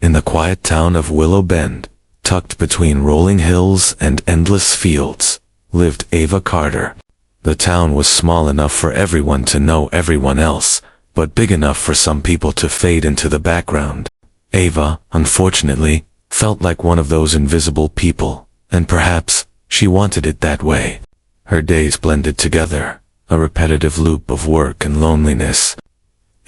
In the quiet town of Willow Bend, tucked between rolling hills and endless fields, lived Ava Carter. The town was small enough for everyone to know everyone else, but big enough for some people to fade into the background. Ava, unfortunately, felt like one of those invisible people, and perhaps she wanted it that way. Her days blended together, a repetitive loop of work and loneliness.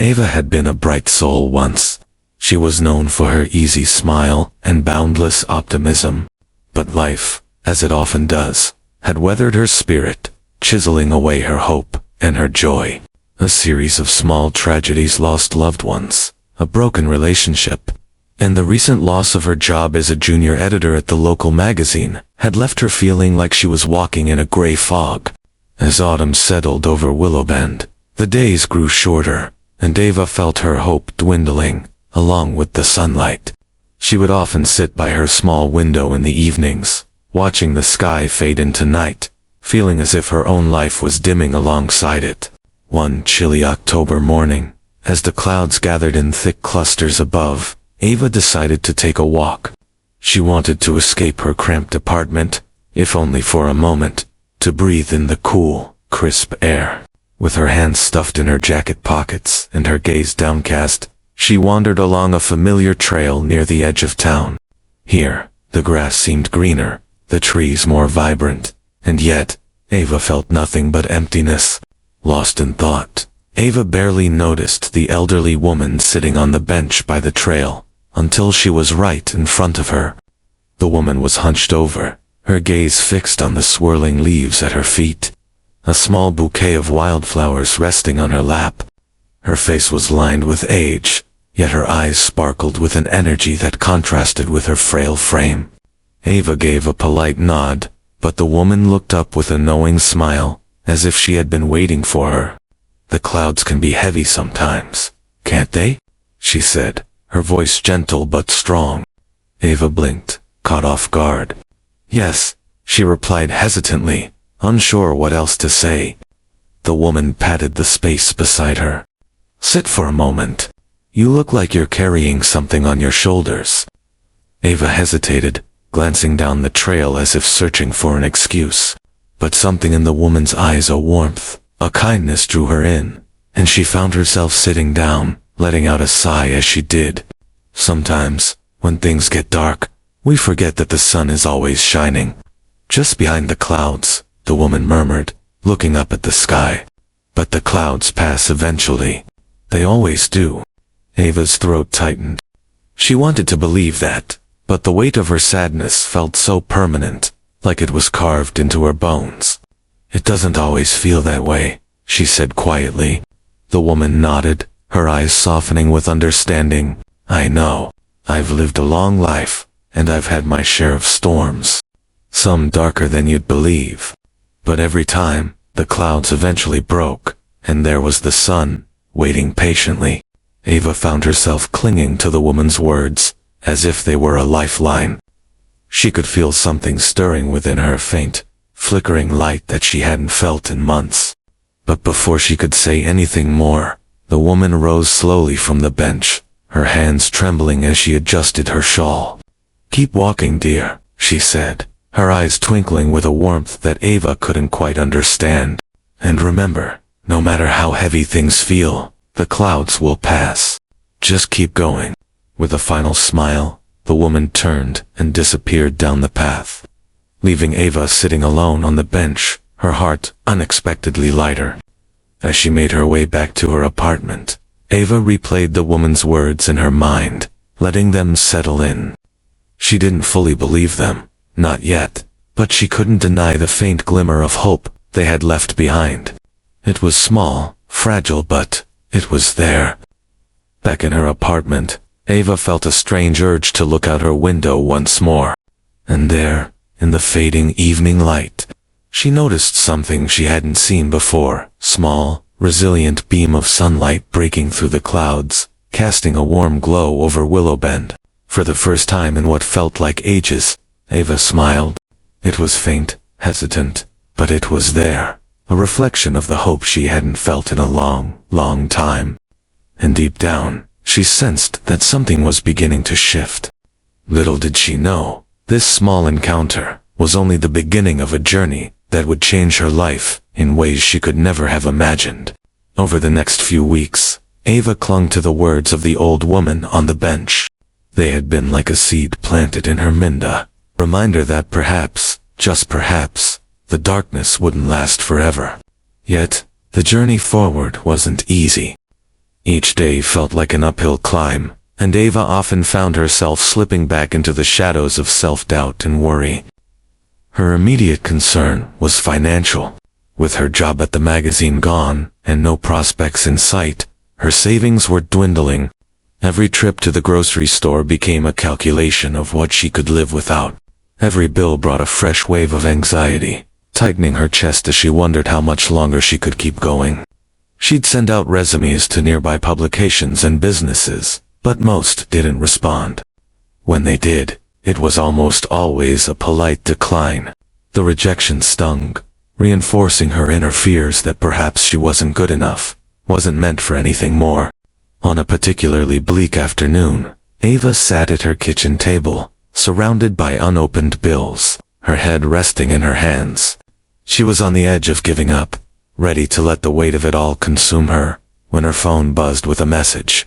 Ava had been a bright soul once. She was known for her easy smile and boundless optimism. But life, as it often does, had weathered her spirit, chiseling away her hope and her joy. A series of small tragedies lost loved ones, a broken relationship, and the recent loss of her job as a junior editor at the local magazine had left her feeling like she was walking in a gray fog. As autumn settled over Willow Bend, the days grew shorter, and Ava felt her hope dwindling, along with the sunlight. She would often sit by her small window in the evenings, watching the sky fade into night, feeling as if her own life was dimming alongside it. One chilly October morning, as the clouds gathered in thick clusters above, Ava decided to take a walk. She wanted to escape her cramped apartment, if only for a moment, to breathe in the cool, crisp air. With her hands stuffed in her jacket pockets and her gaze downcast, she wandered along a familiar trail near the edge of town. Here, the grass seemed greener, the trees more vibrant, and yet, Ava felt nothing but emptiness. Lost in thought, Ava barely noticed the elderly woman sitting on the bench by the trail, until she was right in front of her. The woman was hunched over, her gaze fixed on the swirling leaves at her feet, a small bouquet of wildflowers resting on her lap. Her face was lined with age, yet her eyes sparkled with an energy that contrasted with her frail frame. Ava gave a polite nod, but the woman looked up with a knowing smile, as if she had been waiting for her. "The clouds can be heavy sometimes, can't they?" she said, her voice gentle but strong. Ava blinked, caught off guard. "Yes," she replied hesitantly, unsure what else to say. The woman patted the space beside her. "Sit for a moment. You look like you're carrying something on your shoulders." Ava hesitated, glancing down the trail as if searching for an excuse. But something in the woman's eyes, a warmth, a kindness, drew her in, and she found herself sitting down, letting out a sigh as she did. Sometimes, when things get dark, we forget that the sun is always shining. "Just behind the clouds," the woman murmured, looking up at the sky. "But the clouds pass eventually. They always do." Ava's throat tightened. She wanted to believe that, but the weight of her sadness felt so permanent, like it was carved into her bones. "It doesn't always feel that way," she said quietly. The woman nodded, her eyes softening with understanding. "I know. I've lived a long life, and I've had my share of storms. Some darker than you'd believe. But every time, the clouds eventually broke, and there was the sun, waiting patiently." Ava found herself clinging to the woman's words, as if they were a lifeline. She could feel something stirring within her, faint, flickering light that she hadn't felt in months. But before she could say anything more, the woman rose slowly from the bench, her hands trembling as she adjusted her shawl. "Keep walking, dear," she said, her eyes twinkling with a warmth that Ava couldn't quite understand. "And remember, no matter how heavy things feel, the clouds will pass. Just keep going." With a final smile, the woman turned and disappeared down the path, leaving Ava sitting alone on the bench, her heart unexpectedly lighter. As she made her way back to her apartment, Ava replayed the woman's words in her mind, letting them settle in. She didn't fully believe them, not yet, but she couldn't deny the faint glimmer of hope they had left behind. It was small, fragile, but it was there. Back in her apartment, Ava felt a strange urge to look out her window once more. And there, in the fading evening light, she noticed something she hadn't seen before, small, resilient beam of sunlight breaking through the clouds, casting a warm glow over Willow Bend. For the first time in what felt like ages, Ava smiled. It was faint, hesitant, but it was there, a reflection of the hope she hadn't felt in a long, long time. And deep down, She sensed that something was beginning to shift. Little did she know, this small encounter was only the beginning of a journey that would change her life in ways she could never have imagined. Over the next few weeks, Ava clung to the words of the old woman on the bench. They had been like a seed planted in her minda, reminder that perhaps, just perhaps, the darkness wouldn't last forever. Yet, the journey forward wasn't easy. Each day felt like an uphill climb, and Ava often found herself slipping back into the shadows of self-doubt and worry. Her immediate concern was financial. With her job at the magazine gone, and no prospects in sight, her savings were dwindling. Every trip to the grocery store became a calculation of what she could live without. Every bill brought a fresh wave of anxiety, tightening her chest as she wondered how much longer she could keep going. She'd send out resumes to nearby publications and businesses, but most didn't respond. When they did, it was almost always a polite decline. The rejection stung, reinforcing her inner fears that perhaps she wasn't good enough, wasn't meant for anything more. On a particularly bleak afternoon, Ava sat at her kitchen table, surrounded by unopened bills, her head resting in her hands. She was on the edge of giving up, ready to let the weight of it all consume her, when her phone buzzed with a message.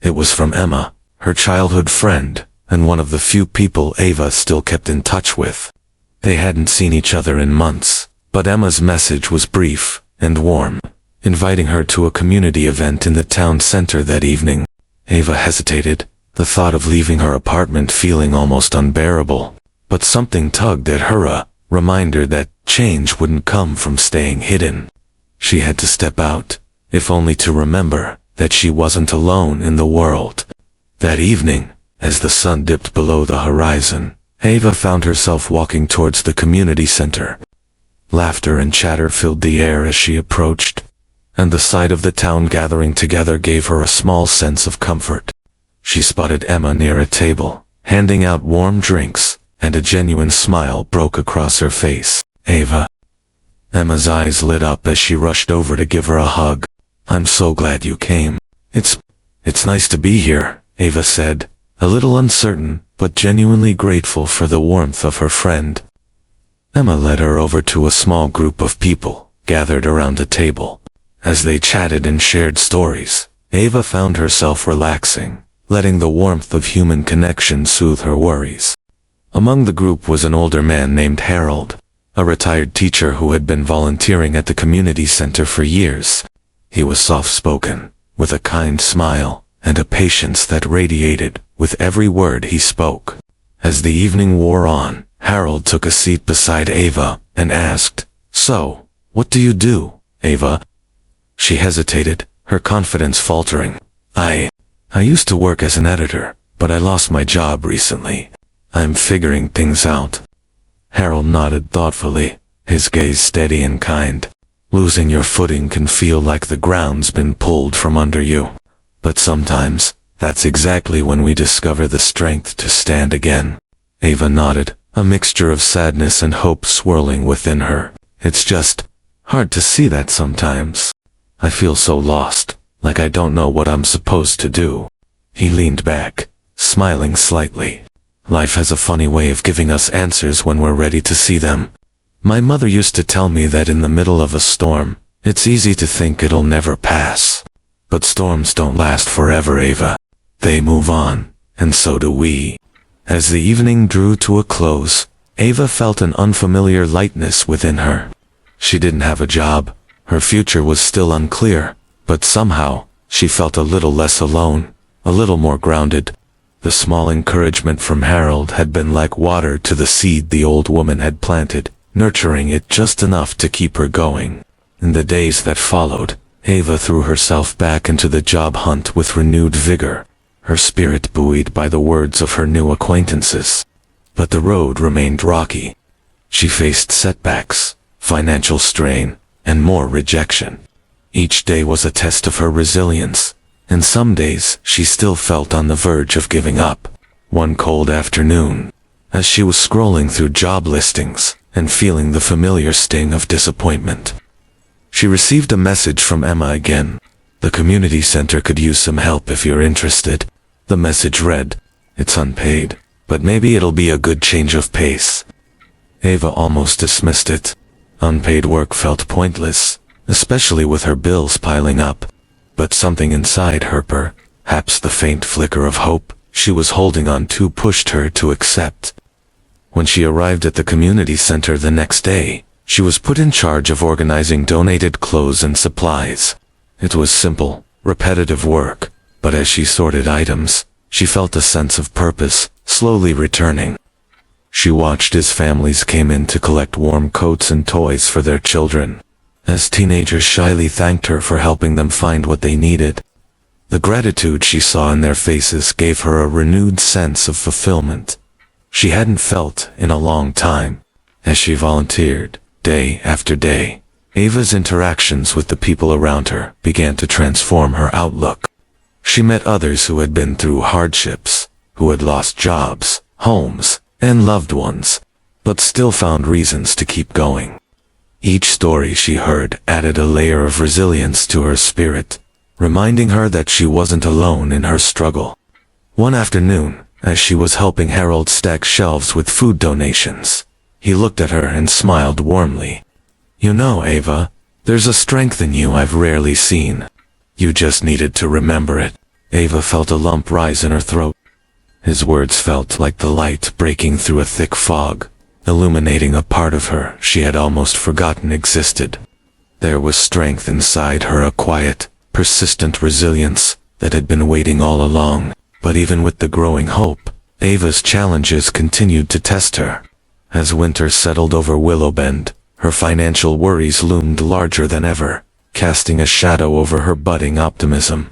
It was from Emma, her childhood friend, and one of the few people Ava still kept in touch with. They hadn't seen each other in months, but Emma's message was brief and warm, inviting her to a community event in the town center that evening. Ava hesitated, the thought of leaving her apartment feeling almost unbearable, but something tugged at her, a reminder that change wouldn't come from staying hidden. She had to step out, if only to remember that she wasn't alone in the world. That evening, as the sun dipped below the horizon, Ava found herself walking towards the community center. Laughter and chatter filled the air as she approached, and the sight of the town gathering together gave her a small sense of comfort. She spotted Emma near a table, handing out warm drinks, and a genuine smile broke across her face. Ava. Emma's eyes lit up as she rushed over to give her a hug. "I'm so glad you came. It's nice to be here," Ava said, a little uncertain, but genuinely grateful for the warmth of her friend. Emma led her over to a small group of people, gathered around a table. As they chatted and shared stories, Ava found herself relaxing, letting the warmth of human connection soothe her worries. Among the group was an older man named Harold, a retired teacher who had been volunteering at the community center for years. He was soft-spoken, with a kind smile, and a patience that radiated with every word he spoke. As the evening wore on, Harold took a seat beside Ava and asked, "So, what do you do, Ava?" She hesitated, her confidence faltering. I used to work as an editor, but I lost my job recently. I'm figuring things out." Harold nodded thoughtfully, his gaze steady and kind. "Losing your footing can feel like the ground's been pulled from under you. But sometimes, that's exactly when we discover the strength to stand again." Ava nodded, a mixture of sadness and hope swirling within her. "It's just hard to see that sometimes. I feel so lost, like I don't know what I'm supposed to do." He leaned back, smiling slightly. "Life has a funny way of giving us answers when we're ready to see them. My mother used to tell me that in the middle of a storm, it's easy to think it'll never pass. But storms don't last forever, Ava. They move on, and so do we." As the evening drew to a close, Ava felt an unfamiliar lightness within her. She didn't have a job, her future was still unclear, but somehow, she felt a little less alone, a little more grounded. The small encouragement from Harold had been like water to the seed the old woman had planted, nurturing it just enough to keep her going. In the days that followed, Ava threw herself back into the job hunt with renewed vigor, her spirit buoyed by the words of her new acquaintances. But the road remained rocky. She faced setbacks, financial strain, and more rejection. Each day was a test of her resilience, and some days she still felt on the verge of giving up. One cold afternoon, as she was scrolling through job listings and feeling the familiar sting of disappointment, she received a message from Emma again. The community center could use some help if you're interested. The message read, "It's unpaid, but maybe it'll be a good change of pace." Ava almost dismissed it. Unpaid work felt pointless, especially with her bills piling up. But something inside her, perhaps the faint flicker of hope she was holding on to, pushed her to accept. When she arrived at the community center the next day, she was put in charge of organizing donated clothes and supplies. It was simple, repetitive work, but as she sorted items, she felt a sense of purpose slowly returning. She watched as families came in to collect warm coats and toys for their children, as teenagers shyly thanked her for helping them find what they needed. The gratitude she saw in their faces gave her a renewed sense of fulfillment she hadn't felt in a long time. As she volunteered, day after day, Ava's interactions with the people around her began to transform her outlook. She met others who had been through hardships, who had lost jobs, homes, and loved ones, but still found reasons to keep going. Each story she heard added a layer of resilience to her spirit, reminding her that she wasn't alone in her struggle. One afternoon, as she was helping Harold stack shelves with food donations, he looked at her and smiled warmly. "You know, Ava, there's a strength in you I've rarely seen. You just needed to remember it." Ava felt a lump rise in her throat. His words felt like the light breaking through a thick fog, illuminating a part of her she had almost forgotten existed. There was strength inside her, a quiet, persistent resilience that had been waiting all along. But even with the growing hope, Ava's challenges continued to test her. As winter settled over Willowbend, her financial worries loomed larger than ever, casting a shadow over her budding optimism.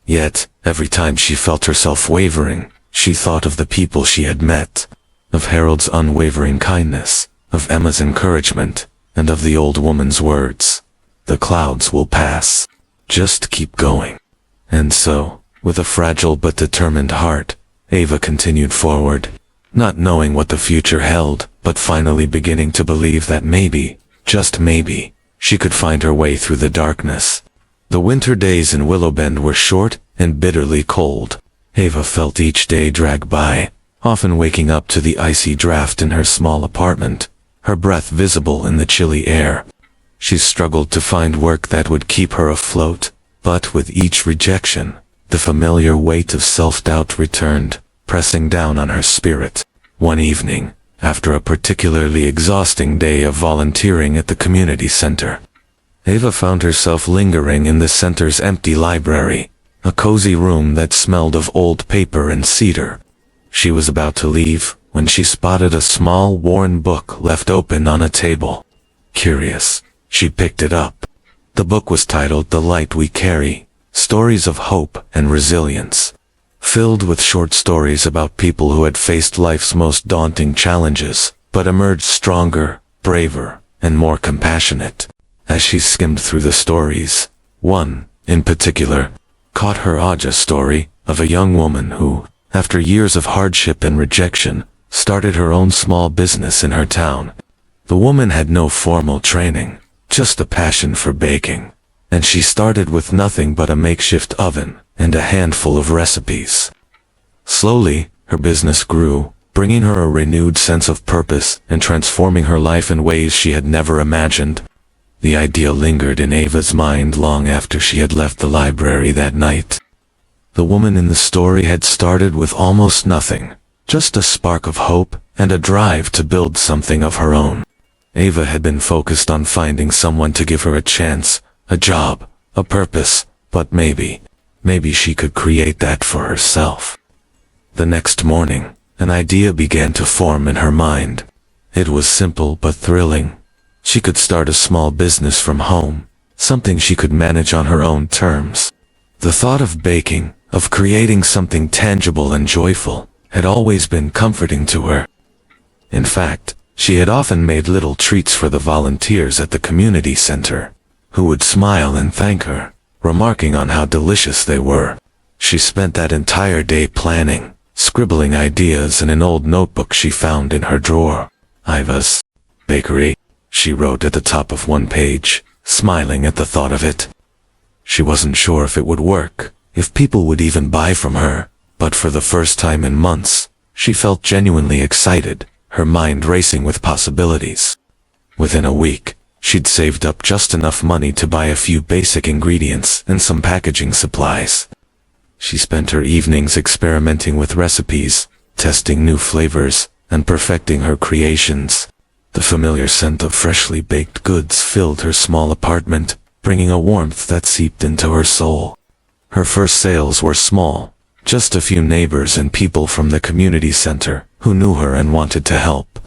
Yet, every time she felt herself wavering, she thought of the people she had met, of Harold's unwavering kindness, of Emma's encouragement, and of the old woman's words, "The clouds will pass. Just keep going." And so, with a fragile but determined heart, Ava continued forward, not knowing what the future held, but finally beginning to believe that maybe, just maybe, she could find her way through the darkness. The winter days in Willowbend were short and bitterly cold. Ava felt each day drag by, often waking up to the icy draft in her small apartment, her breath visible in the chilly air. She struggled to find work that would keep her afloat, but with each rejection, the familiar weight of self-doubt returned, pressing down on her spirit. One evening, after a particularly exhausting day of volunteering at the community center, Ava found herself lingering in the center's empty library, a cozy room that smelled of old paper and cedar. She was about to leave when she spotted a small, worn book left open on a table. Curious, she picked it up. The book was titled "The Light We Carry: Stories of Hope and Resilience," filled with short stories about people who had faced life's most daunting challenges, but emerged stronger, braver, and more compassionate. As she skimmed through the stories, one, in particular, caught her eye, a story of a young woman who, after years of hardship and rejection, started her own small business in her town. The woman had no formal training, just a passion for baking, and she started with nothing but a makeshift oven and a handful of recipes. Slowly, her business grew, bringing her a renewed sense of purpose and transforming her life in ways she had never imagined. The idea lingered in Ava's mind long after she had left the library that night. The woman in the story had started with almost nothing, just a spark of hope and a drive to build something of her own. Ava had been focused on finding someone to give her a chance, a job, a purpose, but maybe she could create that for herself. The next morning, an idea began to form in her mind. It was simple but thrilling. She could start a small business from home, something she could manage on her own terms. The thought of baking, of creating something tangible and joyful, had always been comforting to her. In fact, she had often made little treats for the volunteers at the community center, who would smile and thank her, remarking on how delicious they were. She spent that entire day planning, scribbling ideas in an old notebook she found in her drawer. "Iva's Bakery," she wrote at the top of one page, smiling at the thought of it. She wasn't sure if it would work, if people would even buy from her, but for the first time in months, she felt genuinely excited, her mind racing with possibilities. Within a week, she'd saved up just enough money to buy a few basic ingredients and some packaging supplies. She spent her evenings experimenting with recipes, testing new flavors, and perfecting her creations. The familiar scent of freshly baked goods filled her small apartment, bringing a warmth that seeped into her soul. Her first sales were small, just a few neighbors and people from the community center who knew her and wanted to help.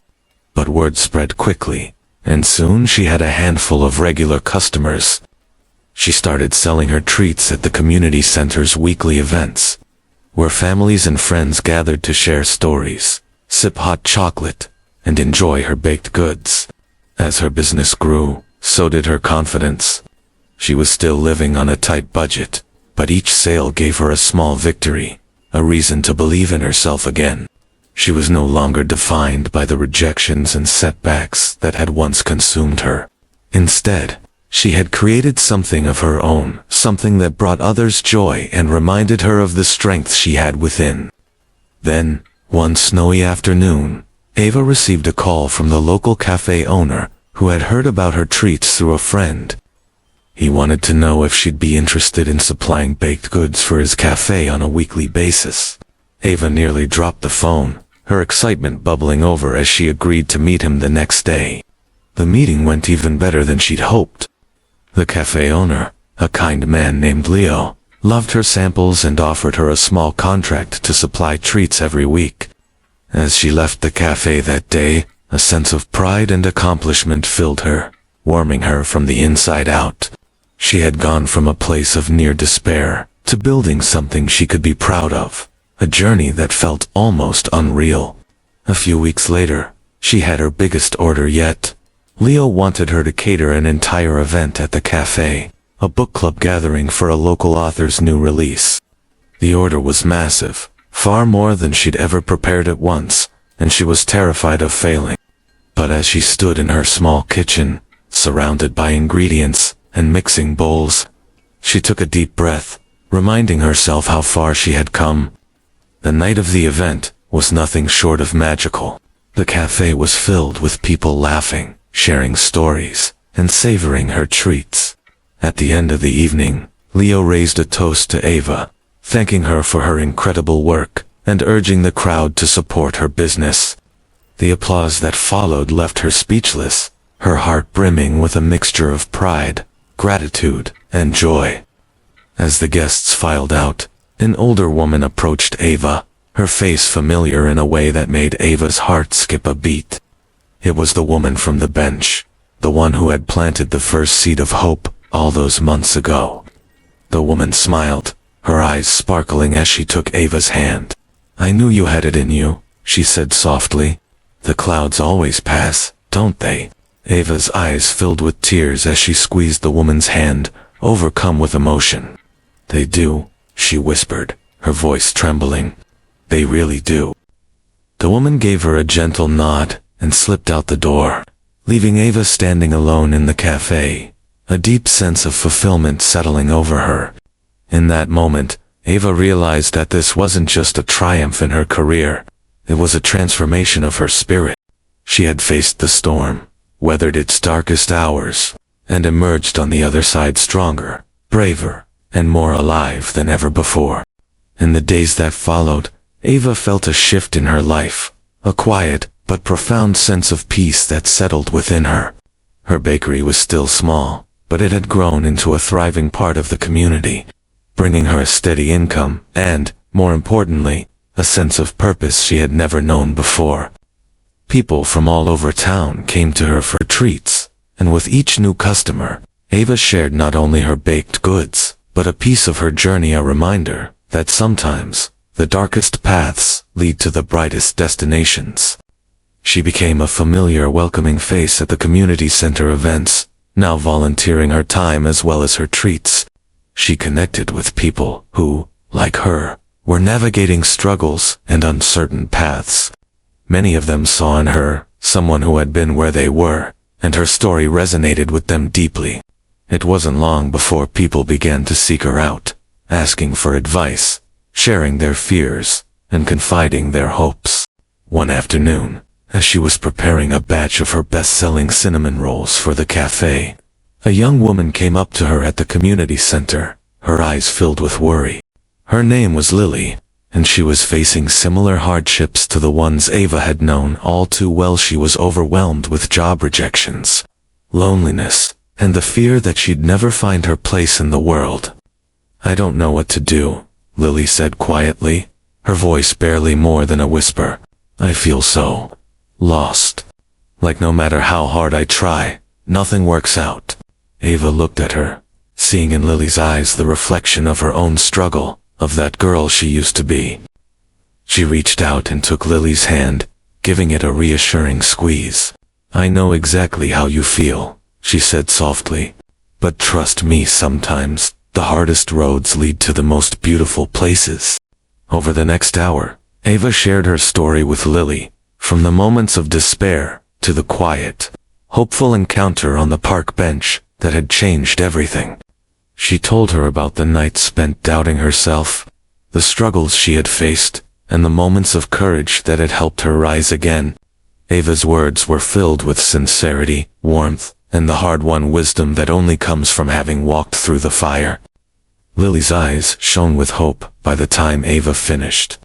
But word spread quickly, and soon she had a handful of regular customers. She started selling her treats at the community center's weekly events, where families and friends gathered to share stories, sip hot chocolate, and enjoy her baked goods. As her business grew, so did her confidence. She was still living on a tight budget, but each sale gave her a small victory, a reason to believe in herself again. She was no longer defined by the rejections and setbacks that had once consumed her. Instead, she had created something of her own, something that brought others joy and reminded her of the strength she had within. Then, one snowy afternoon, Ava received a call from the local cafe owner who had heard about her treats through a friend. He wanted to know if she'd be interested in supplying baked goods for his cafe on a weekly basis. Ava nearly dropped the phone, her excitement bubbling over as she agreed to meet him the next day. The meeting went even better than she'd hoped. The cafe owner, a kind man named Leo, loved her samples and offered her a small contract to supply treats every week. As she left the cafe that day, a sense of pride and accomplishment filled her, warming her from the inside out. She had gone from a place of near despair to building something she could be proud of, a journey that felt almost unreal. A few weeks later, she had her biggest order yet. Leo wanted her to cater an entire event at the cafe, a book club gathering for a local author's new release. The order was massive, far more than she'd ever prepared at once, and she was terrified of failing. But as she stood in her small kitchen, surrounded by ingredients and mixing bowls, she took a deep breath, reminding herself how far she had come. The night of the event was nothing short of magical. The cafe was filled with people laughing, sharing stories, and savoring her treats. At the end of the evening, Leo raised a toast to Ava, thanking her for her incredible work and urging the crowd to support her business. The applause that followed left her speechless, her heart brimming with a mixture of pride, gratitude, and joy. As the guests filed out, an older woman approached Ava, her face familiar in a way that made Ava's heart skip a beat. It was the woman from the bench, the one who had planted the first seed of hope all those months ago. The woman smiled, her eyes sparkling as she took Ava's hand. "I knew you had it in you," she said softly. "The clouds always pass, don't they?" Ava's eyes filled with tears as she squeezed the woman's hand, overcome with emotion. "They do," she whispered, her voice trembling. "They really do." The woman gave her a gentle nod and slipped out the door, leaving Ava standing alone in the cafe, a deep sense of fulfillment settling over her. In that moment, Ava realized that this wasn't just a triumph in her career, it was a transformation of her spirit. She had faced the storm, weathered its darkest hours, and emerged on the other side stronger, braver, and more alive than ever before. In the days that followed, Ava felt a shift in her life, a quiet but profound sense of peace that settled within her. Her bakery was still small, but it had grown into a thriving part of the community, bringing her a steady income and, more importantly, a sense of purpose she had never known before. People from all over town came to her for treats, and with each new customer, Ava shared not only her baked goods, but a piece of her journey, a reminder that sometimes the darkest paths lead to the brightest destinations. She became a familiar, welcoming face at the community center events, now volunteering her time as well as her treats. She connected with people who, like her, were navigating struggles and uncertain paths. Many of them saw in her someone who had been where they were, and her story resonated with them deeply. It wasn't long before people began to seek her out, asking for advice, sharing their fears, and confiding their hopes. One afternoon, as she was preparing a batch of her best-selling cinnamon rolls for the cafe, a young woman came up to her at the community center, her eyes filled with worry. Her name was Lily, and she was facing similar hardships to the ones Ava had known all too well. She was overwhelmed with job rejections, loneliness, and the fear that she'd never find her place in the world. "I don't know what to do," Lily said quietly, her voice barely more than a whisper. "I feel so lost. Like no matter how hard I try, nothing works out." Ava looked at her, seeing in Lily's eyes the reflection of her own struggle, of that girl she used to be. She reached out and took Lily's hand, giving it a reassuring squeeze. "I know exactly how you feel," she said softly. "But trust me, sometimes the hardest roads lead to the most beautiful places." Over the next hour, Ava shared her story with Lily, from the moments of despair to the quiet, hopeful encounter on the park bench that had changed everything. She told her about the nights spent doubting herself, the struggles she had faced, and the moments of courage that had helped her rise again. Ava's words were filled with sincerity, warmth, and the hard-won wisdom that only comes from having walked through the fire. Lily's eyes shone with hope by the time Ava finished.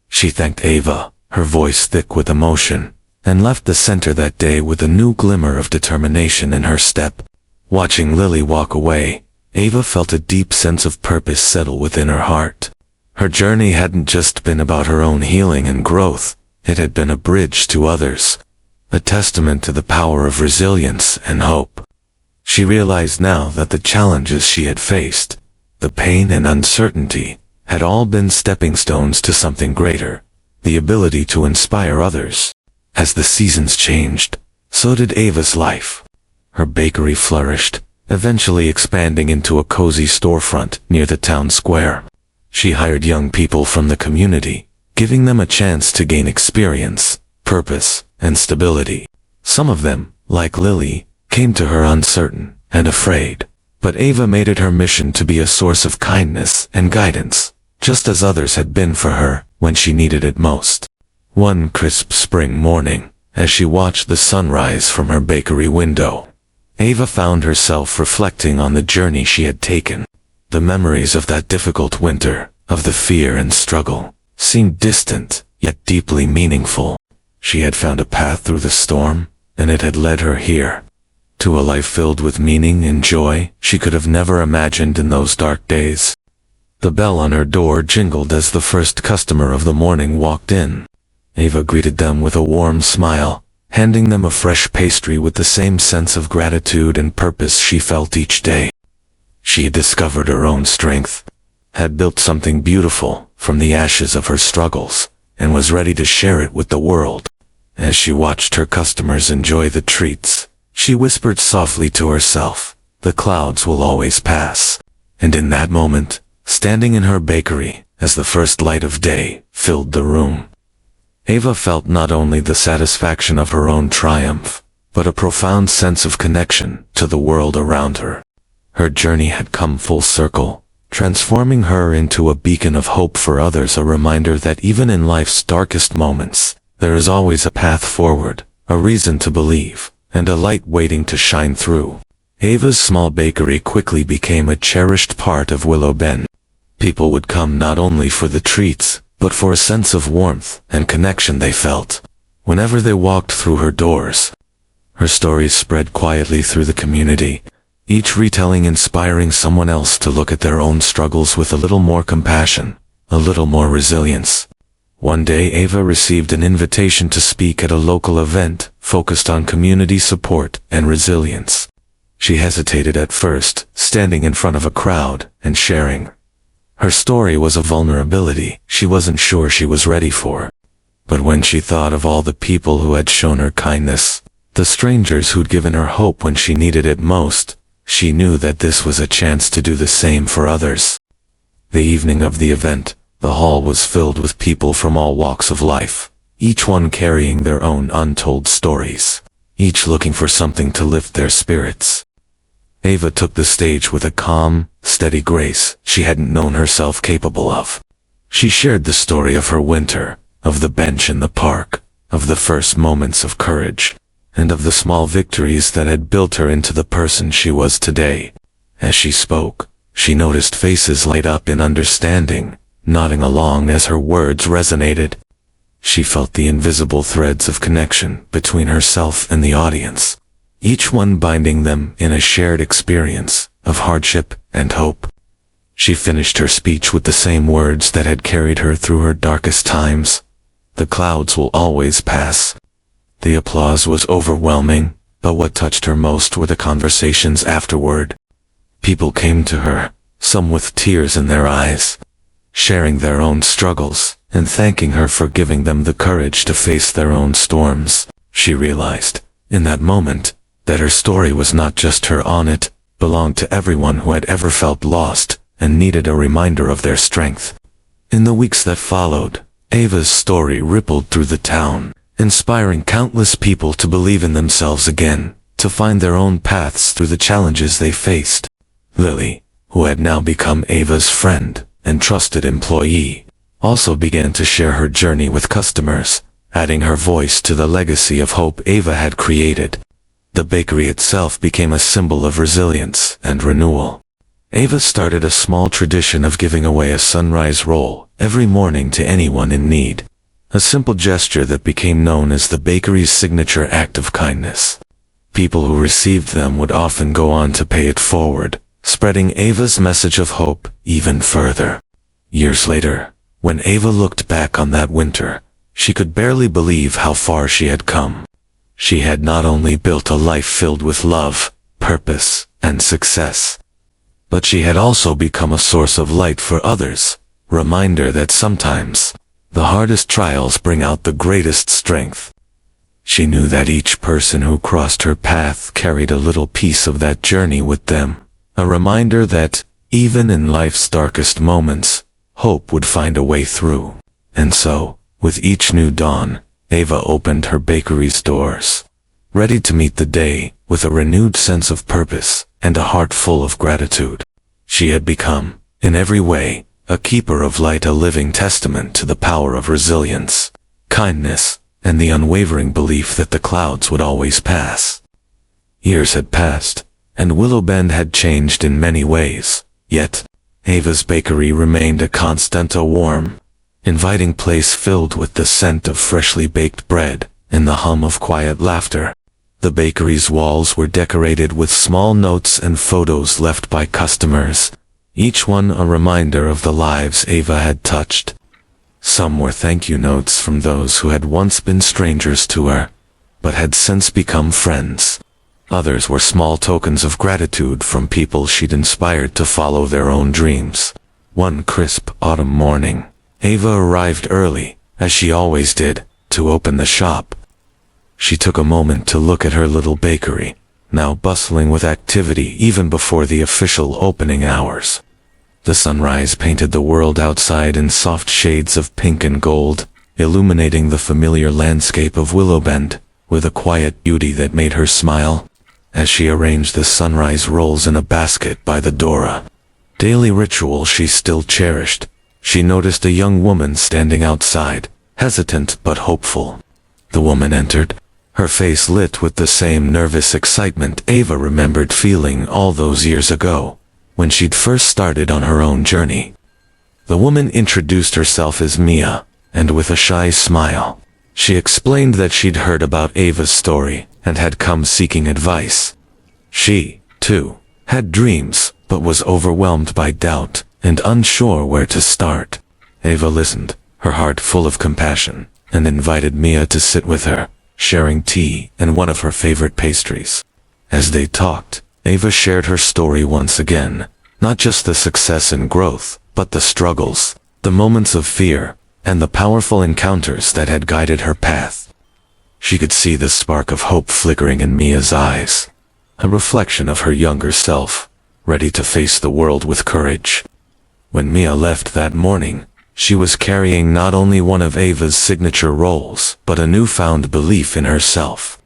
She thanked Ava, her voice thick with emotion, and left the center that day with a new glimmer of determination in her step. Watching Lily walk away, Ava felt a deep sense of purpose settle within her heart. Her journey hadn't just been about her own healing and growth, it had been a bridge to others, a testament to the power of resilience and hope. She realized now that the challenges she had faced, the pain and uncertainty, had all been stepping stones to something greater, the ability to inspire others. As the seasons changed, so did Ava's life. Her bakery flourished, eventually expanding into a cozy storefront near the town square. She hired young people from the community, giving them a chance to gain experience, purpose, and stability. Some of them, like Lily, came to her uncertain and afraid, but Ava made it her mission to be a source of kindness and guidance, just as others had been for her when she needed it most. One crisp spring morning, as she watched the sunrise from her bakery window, Ava found herself reflecting on the journey she had taken. The memories of that difficult winter, of the fear and struggle, seemed distant, yet deeply meaningful. She had found a path through the storm, and it had led her here, to a life filled with meaning and joy she could have never imagined in those dark days. The bell on her door jingled as the first customer of the morning walked in. Ava greeted them with a warm smile, handing them a fresh pastry with the same sense of gratitude and purpose she felt each day. She had discovered her own strength, had built something beautiful from the ashes of her struggles, and was ready to share it with the world. As she watched her customers enjoy the treats, she whispered softly to herself, "The clouds will always pass." And in that moment, standing in her bakery, as the first light of day filled the room, Ava felt not only the satisfaction of her own triumph, but a profound sense of connection to the world around her. Her journey had come full circle, transforming her into a beacon of hope for others, a reminder that even in life's darkest moments, there is always a path forward, a reason to believe, and a light waiting to shine through. Ava's small bakery quickly became a cherished part of Willow Bend. People would come not only for the treats, but for a sense of warmth and connection they felt whenever they walked through her doors. Her stories spread quietly through the community, each retelling inspiring someone else to look at their own struggles with a little more compassion, a little more resilience. One day Ava received an invitation to speak at a local event focused on community support and resilience. She hesitated at first, standing in front of a crowd and sharing. Her story was a vulnerability she wasn't sure she was ready for. But when she thought of all the people who had shown her kindness, the strangers who'd given her hope when she needed it most, she knew that this was a chance to do the same for others. The evening of the event, the hall was filled with people from all walks of life, each one carrying their own untold stories, each looking for something to lift their spirits. Ava took the stage with a calm, steady grace she hadn't known herself capable of. She shared the story of her winter, of the bench in the park, of the first moments of courage, and of the small victories that had built her into the person she was today. As she spoke, she noticed faces light up in understanding, nodding along as her words resonated. She felt the invisible threads of connection between herself and the audience, each one binding them in a shared experience of hardship and hope. She finished her speech with the same words that had carried her through her darkest times. The clouds will always pass. The applause was overwhelming, but what touched her most were the conversations afterward. People came to her, some with tears in their eyes, sharing their own struggles and thanking her for giving them the courage to face their own storms. She realized, in that moment, that her story was not just her own, it belonged to everyone who had ever felt lost and needed a reminder of their strength. In the weeks that followed, Ava's story rippled through the town, inspiring countless people to believe in themselves again, to find their own paths through the challenges they faced. Lily, who had now become Ava's friend and trusted employee, also began to share her journey with customers, adding her voice to the legacy of hope Ava had created. The bakery itself became a symbol of resilience and renewal. Ava started a small tradition of giving away a sunrise roll every morning to anyone in need, a simple gesture that became known as the bakery's signature act of kindness. People who received them would often go on to pay it forward, spreading Ava's message of hope even further. Years later, when Ava looked back on that winter, she could barely believe how far she had come. She had not only built a life filled with love, purpose, and success, but she had also become a source of light for others, reminder that sometimes, the hardest trials bring out the greatest strength. She knew that each person who crossed her path carried a little piece of that journey with them, a reminder that, even in life's darkest moments, hope would find a way through. And so, with each new dawn, Ava opened her bakery's doors, ready to meet the day with a renewed sense of purpose and a heart full of gratitude. She had become, in every way, a keeper of light, a living testament to the power of resilience, kindness, and the unwavering belief that the clouds would always pass. Years had passed, and Willow Bend had changed in many ways, yet Ava's bakery remained a constant, a warm, inviting place filled with the scent of freshly baked bread and the hum of quiet laughter. The bakery's walls were decorated with small notes and photos left by customers, each one a reminder of the lives Ava had touched. Some were thank you notes from those who had once been strangers to her, but had since become friends. Others were small tokens of gratitude from people she'd inspired to follow their own dreams. One crisp autumn morning, Ava arrived early, as she always did, to open the shop. She took a moment to look at her little bakery, now bustling with activity even before the official opening hours. The sunrise painted the world outside in soft shades of pink and gold, illuminating the familiar landscape of Willow Bend with a quiet beauty that made her smile. As she arranged the sunrise rolls in a basket by the door, daily ritual she still cherished, she noticed a young woman standing outside, hesitant but hopeful. The woman entered, her face lit with the same nervous excitement Ava remembered feeling all those years ago, when she'd first started on her own journey. The woman introduced herself as Mia, and with a shy smile, she explained that she'd heard about Ava's story and had come seeking advice. She, too, had dreams, but was overwhelmed by doubt and unsure where to start. Ava listened, her heart full of compassion, and invited Mia to sit with her, sharing tea and one of her favorite pastries. As they talked, Ava shared her story once again, not just the success and growth, but the struggles, the moments of fear, and the powerful encounters that had guided her path. She could see the spark of hope flickering in Mia's eyes, a reflection of her younger self, ready to face the world with courage. When Mia left that morning, she was carrying not only one of Ava's signature rolls, but a newfound belief in herself.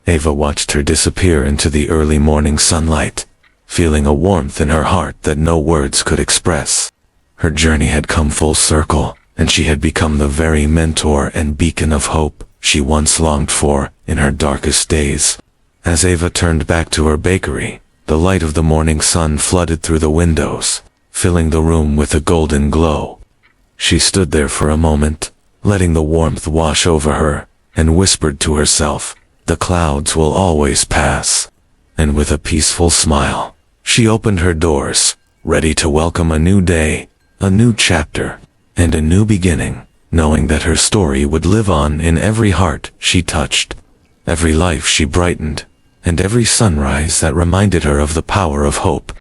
Ava watched her disappear into the early morning sunlight, feeling a warmth in her heart that no words could express. Her journey had come full circle, and she had become the very mentor and beacon of hope she once longed for in her darkest days. As Ava turned back to her bakery, the light of the morning sun flooded through the windows, filling the room with a golden glow. She stood there for a moment, letting the warmth wash over her, and whispered to herself, "The clouds will always pass." And with a peaceful smile, she opened her doors, ready to welcome a new day, a new chapter, and a new beginning, knowing that her story would live on in every heart she touched, every life she brightened, and every sunrise that reminded her of the power of hope